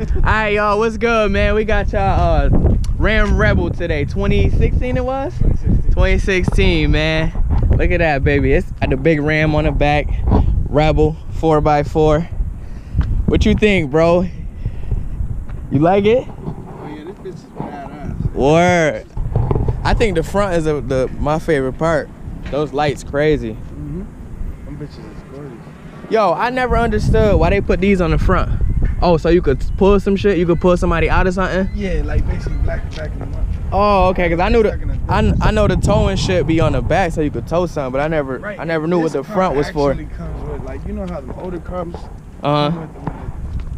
Alright, y'all, what's good, man? We got y'all Ram Rebel today. 2016 it was? 2016, man. Look at that, baby. It's got the big Ram on the back. Rebel 4x4. What you think, bro? You like it? Oh yeah, this bitch is badass. Word. I think the front is my favorite part. Those lights crazy. Them bitches is gorgeous. Yo, I never understood why they put these on the front. Oh, so you could pull some shit? You could pull somebody out of something? Yeah, like basically backing them up. Oh, okay, because I knew I know the towing shit be on the back so you could tow something, but I never knew what the front was for. Actually comes with, like, you know how the older cars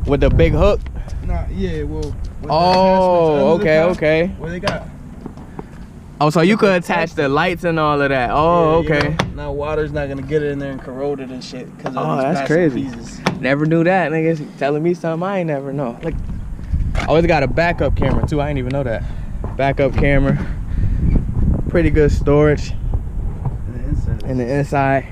with the big hook? Nah, yeah, well. Oh, okay. What they got? Oh, so you could attach the lights and all of that. Oh, yeah, okay. You know, now water's not gonna get in there and corrode it and shit. Cause of these that's crazy. Pieces. Never knew that, niggas. Telling me something I ain't never know. Like, oh, it's got a backup camera too. I didn't even know that. Backup camera. Pretty good storage. And the inside.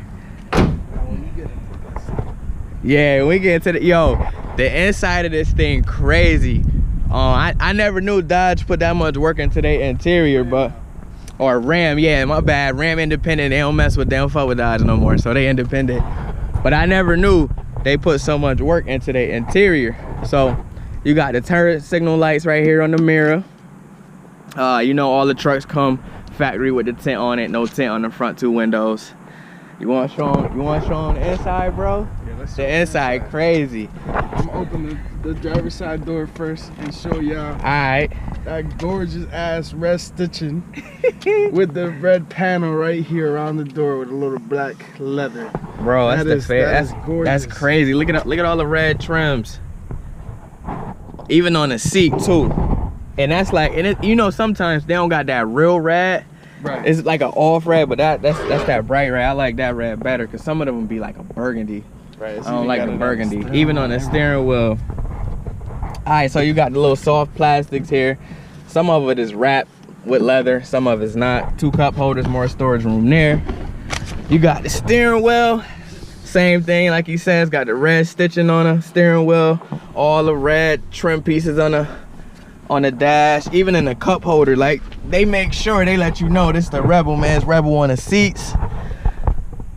Yeah, when we get into the inside of this thing crazy. I never knew Dodge put that much work into their interior, but or Ram, yeah, my bad. Ram independent, they don't fuck with Dodge no more, so they independent. But I never knew they put so much work into their interior. So you got the turn signal lights right here on the mirror. You know all the trucks come factory with the tint on it, no tint on the front two windows. You want to show them the inside, bro? Yeah, let's the inside crazy. I'm opening the driver's side door first and show y'all. Alright. That gorgeous ass red stitching with the red panel right here around the door with a little black leather. Bro, that's gorgeous. That's crazy. Look at all the red trims. Even on the seat too. And that's like, you know, sometimes they don't got that real red. Right. It's like an off red, but that's that bright red. I like that red better because some of them be like a burgundy. Right. I don't like the burgundy. Even on the steering wheel. Alright, so you got the little soft plastics here. Some of it is wrapped with leather, some of it's not. 2 cup holders, more storage room there. You got the steering wheel. Same thing, like he says, got the red stitching on the steering wheel. All the red trim pieces on the dash, even in the cup holder. Like, they make sure they let you know this the Rebel, man. It's Rebel on the seats,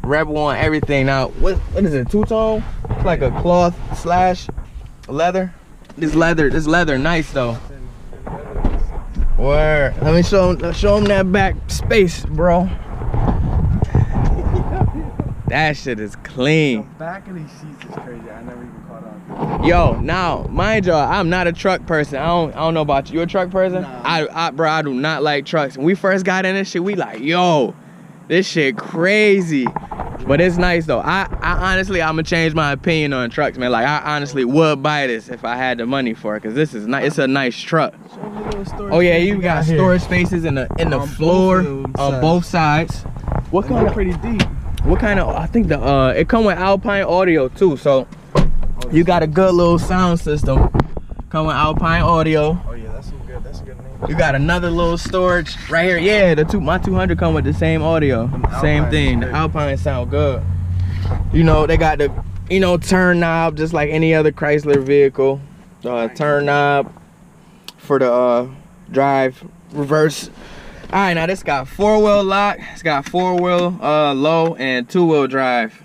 Rebel on everything. Now, what is it, two-tone? It's like a cloth slash leather. This leather nice though. Word. Let me show them that back space, bro. That shit is clean. The back of these seats is crazy. I never even caught on. Yo, now, mind y'all, I'm not a truck person. I don't know about you. You a truck person? Nah. Bro, I do not like trucks. When we first got in this shit, we like, yo, this shit crazy. But it's nice though. I honestly, I'm gonna change my opinion on trucks, man. Like, I honestly would buy this if I had the money for it, cause this is nice. It's a nice truck. Oh yeah, you got storage spaces in the floor on both sides. What kind of pretty deep? What kind of? I think it come with Alpine audio too, so you got a good little sound system. Come with Alpine audio. Oh yeah, that's a good name. You got another little storage right here. Yeah, my 200 come with the same audio, same thing. The Alpine sound good. You know, they got the turn knob just like any other Chrysler vehicle. Turn knob for the drive, reverse. All right, now this got 4-wheel lock. It's got 4-wheel low and 2-wheel drive.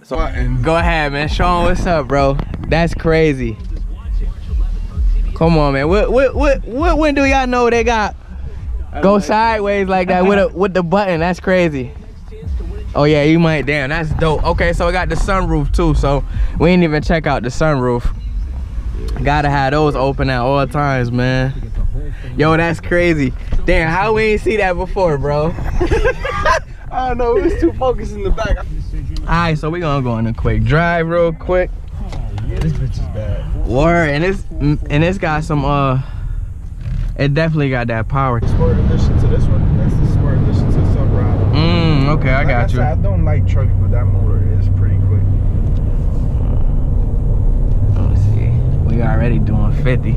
So go ahead, man. Show them what's up, bro. That's crazy. Come on, man. When do y'all know they got go sideways like that with the button? That's crazy. Oh yeah, you might. Damn, that's dope. Okay, so we got the sunroof too. So we ain't even check out the sunroof. Gotta have those open at all times, man. Yo, that's crazy. Damn, how we ain't see that before, bro? I don't know. It was too focused in the back. All right, so we gonna go on a quick drive real quick. Yeah, this bitch is bad. Word, and it's got some it definitely got that power. Sport edition to this one. That's the sport edition to Silverado. Okay, I got you. I don't like trucks, but that motor is pretty quick. Let's see. We already doing 50.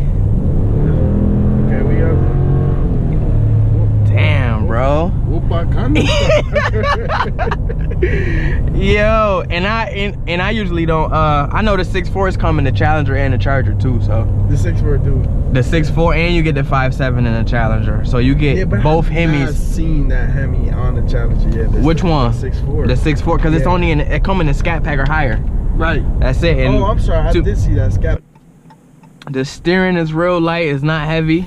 Okay, we up. Damn, bro. Yo, and I usually don't. I know the 6.4 is coming, the Challenger and the Charger too. So the 6.4 too. The 6.4 and you get the 5.7 in the Challenger. So you get both Hemis. I've seen that Hemi on the Challenger yet. Which one? The 6.4. The 6.4, because it's only it come in the Scat Pack or higher. Right. That's it. And I'm sorry. I did see that Scat. The steering is real light. It's not heavy.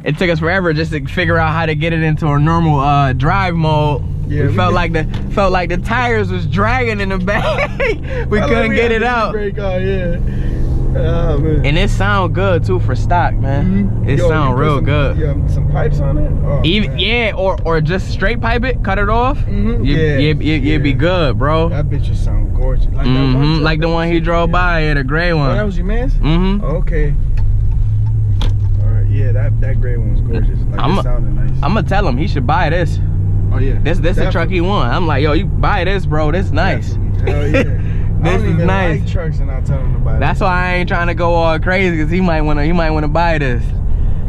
It took us forever just to figure out how to get it into a normal drive mode. Yeah, we felt like the tires was dragging in the back. we couldn't get it out. Brake on, yeah. Oh, man. And it sound good too for stock, man. It sound real good. Some pipes on it? Oh, even man. or just straight pipe it, cut it off. You'd be good, bro. That bitch just sound gorgeous. Like, like the one he drove by, the gray one. Oh, that was your man's? Okay. Yeah, that gray one was gorgeous. Like, it sounded nice. I'm gonna tell him he should buy this. Oh yeah. This the truck he want. I'm like, yo, you buy this, bro. This nice. Definitely. Hell yeah. This is nice. Like trucks and I tell him to buy. That's why I ain't trying to go all crazy, cause he might wanna buy this.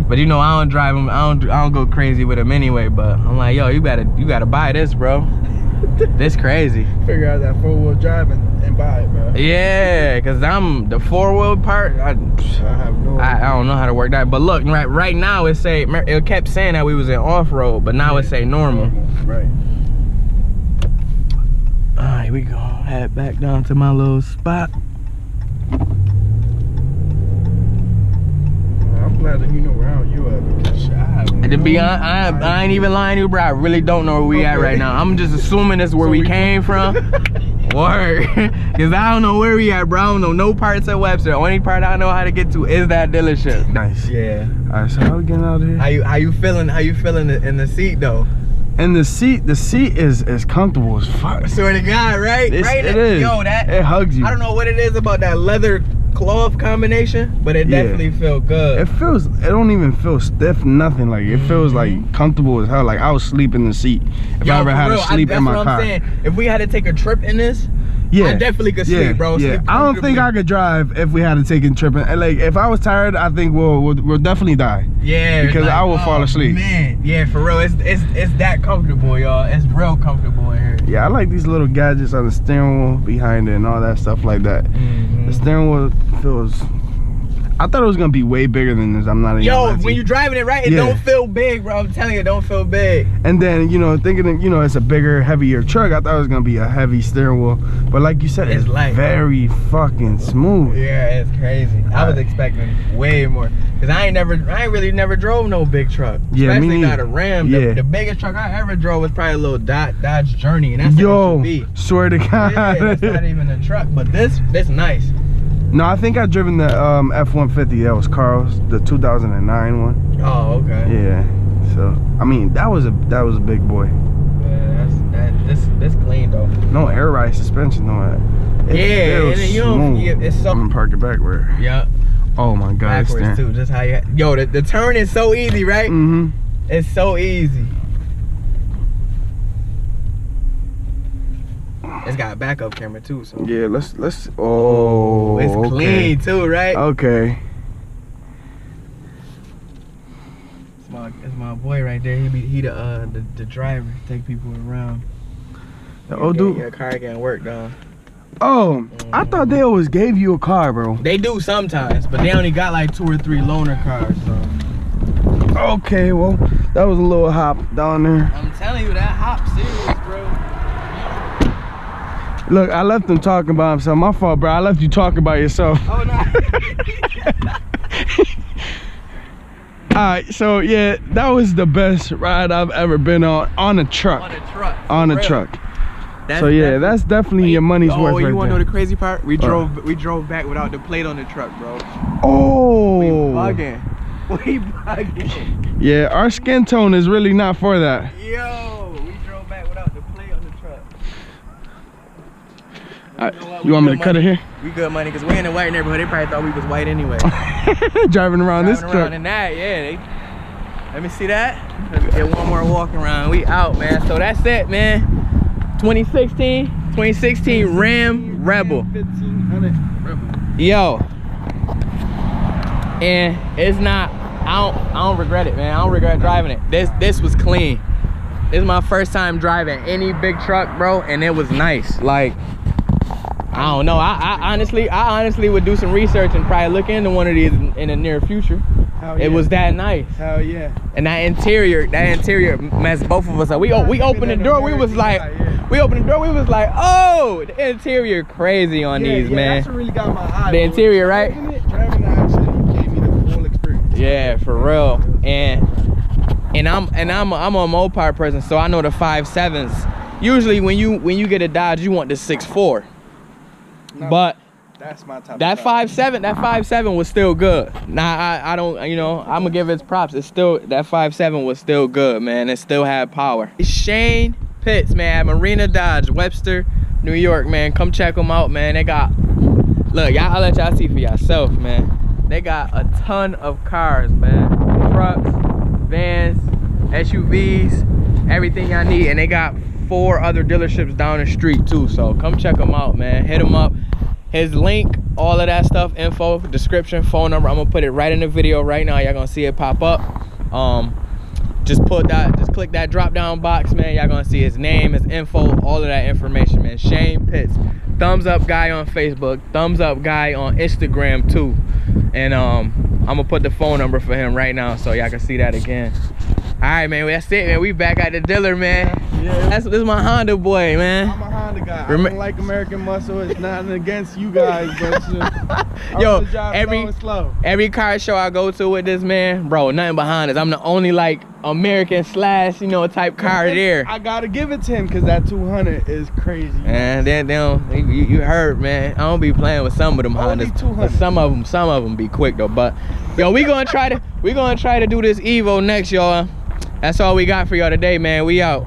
But you know, I don't drive him. I don't go crazy with him anyway. But I'm like, yo, you gotta buy this, bro. This crazy. Figure out that 4-wheel drive and buy it, bro. Yeah, cause I'm the 4-wheel part. I have no. I don't know how to work that. But look, right now it kept saying that we was in off road, but now it say normal. Right. All right, we go head back down to my little spot. I'm glad that you know where you at. And to be honest, I ain't even lying to you, bro. I really don't know where we at right now. I'm just assuming that's where we came from. Word. Cause I don't know where we at, bro. I don't know no parts of Webster. The only part I know how to get to is that dealership. Nice. Yeah. Alright, so how we getting out of here? How you feeling in the seat though? And the seat is comfortable as fuck. I swear to God, right? Right? It is. Yo, it hugs you. I don't know what it is about that leather cloth combination, but it definitely feel good. It don't even feel stiff, nothing. Like it feels like comfortable as hell. Like I was sleeping in the seat if I ever had to sleep in my car. I'm saying. If we had to take a trip in this, I definitely could sleep, bro. Yeah. I don't think I could drive if we had to take a trip. And like if I was tired, I think we'll definitely die. Yeah, because like, I will fall asleep. Man, yeah, for real. It's that comfortable, y'all. It's real comfortable in here. Yeah, I like these little gadgets on the steering wheel behind it and all that stuff like that. The steering wheel feels. I thought it was gonna be way bigger than this. I'm not even. Yo, when you're driving it right, it don't feel big, bro. I'm telling you, it don't feel big. And then thinking that it's a bigger, heavier truck, I thought it was gonna be a heavy steering wheel. But like you said, it's light, very fucking smooth. Yeah, it's crazy. I was expecting way more, cause I ain't really never drove no big truck. Yeah, especially not a Ram. The biggest truck I ever drove was probably a little Dodge Journey, and that's swear to God. Yeah, that's not even a truck, but this nice. No, I think I driven the F-150. That was Carl's, the 2009 one. Oh, okay. Yeah. So I mean, that was a big boy. Yeah, this clean though. No air ride suspension though. It's so. I'm gonna park it backward. Yeah. Oh my God. Backwards too. Just how you. Yo, the turn is so easy, right? It's so easy. It's got a backup camera too, so yeah. Let's. Oh, it's clean too, right? Okay. It's my boy right there. He the driver, take people around. The old dude. Your car can't work, though. Oh, I thought they always gave you a car, bro. They do sometimes, but they only got like 2 or 3 loaner cars, so. Okay, well, that was a little hop down there. I'm telling you, that hop serious, bro. Look, I left him talking about himself. My fault, bro. I left you talking about yourself. Oh, no. Alright, so yeah, that was the best ride I've ever been on a truck. On a truck. So yeah, that's definitely your money's worth right there. You want to know the crazy part? We drove back without the plate on the truck, bro. Oh. We bugging. Yeah, our skin tone is really not for that. Yo, we drove back without the plate on the truck. You want me to cut it here? We good money, because we in a white neighborhood. They probably thought we was white anyway. Driving around this truck. In that, yeah. Let me see that. Let me get one more walk around. We out, man. So that's it, man. 2016 Ram Rebel. 1500 Rebel. Yo. And it's not I don't regret it, man. I don't regret driving it. This was clean. This is my first time driving any big truck, bro, and it was nice. Like, I don't know. I honestly would do some research and probably look into one of these in the near future. Hell yeah. It was that nice. Hell yeah. And that interior messed both of us up. We opened the door. We was like, oh, the interior crazy on these, man. That's what really got my eye. The interior, right? Driving it actually gave me the full experience. Yeah, for real. And I'm a Mopar person, so I know the 5.7s. Usually when you get a Dodge, you want the 6.4. No, but that's my type. That 5.7 was still good. Now I don't, you know, I'm gonna give it its props. It's still, that 5.7 was still good, man. It still had power. It's Shane Pitts, man, at Marina Dodge, Webster, New York, man. Come check them out, man. They got, look, I'll let y'all see for yourself, man. They got a ton of cars, man. Trucks, vans, SUVs, everything y'all need. And they got 4 other dealerships down the street too, so come check them out, man. Hit them up. His link, all of that stuff, info, description, phone number, I'm gonna put it right in the video right now. Y'all gonna see it pop up. Just click that drop down box, man. Y'all gonna see his name, his info, all of that information, man. Shane Pitts, thumbs up guy on Facebook, thumbs up guy on Instagram too. And I'm gonna put the phone number for him right now so y'all can see that again. All right, man, that's it, man. We back at the dealer, man. Yeah, this is my Honda boy, man. I'm a Honda guy. I don't like American muscle. It's nothing against you guys, but yo, every car show I go to with this, man, bro, nothing but Hondas. I'm the only like American slash, you know, type car there. I gotta give it to him because that 200 is crazy. And then you heard, man. I don't be playing with some of them Hondas. But some of them be quick though. But yo, we gonna try to do this Evo next, y'all. That's all we got for y'all today, man. We out.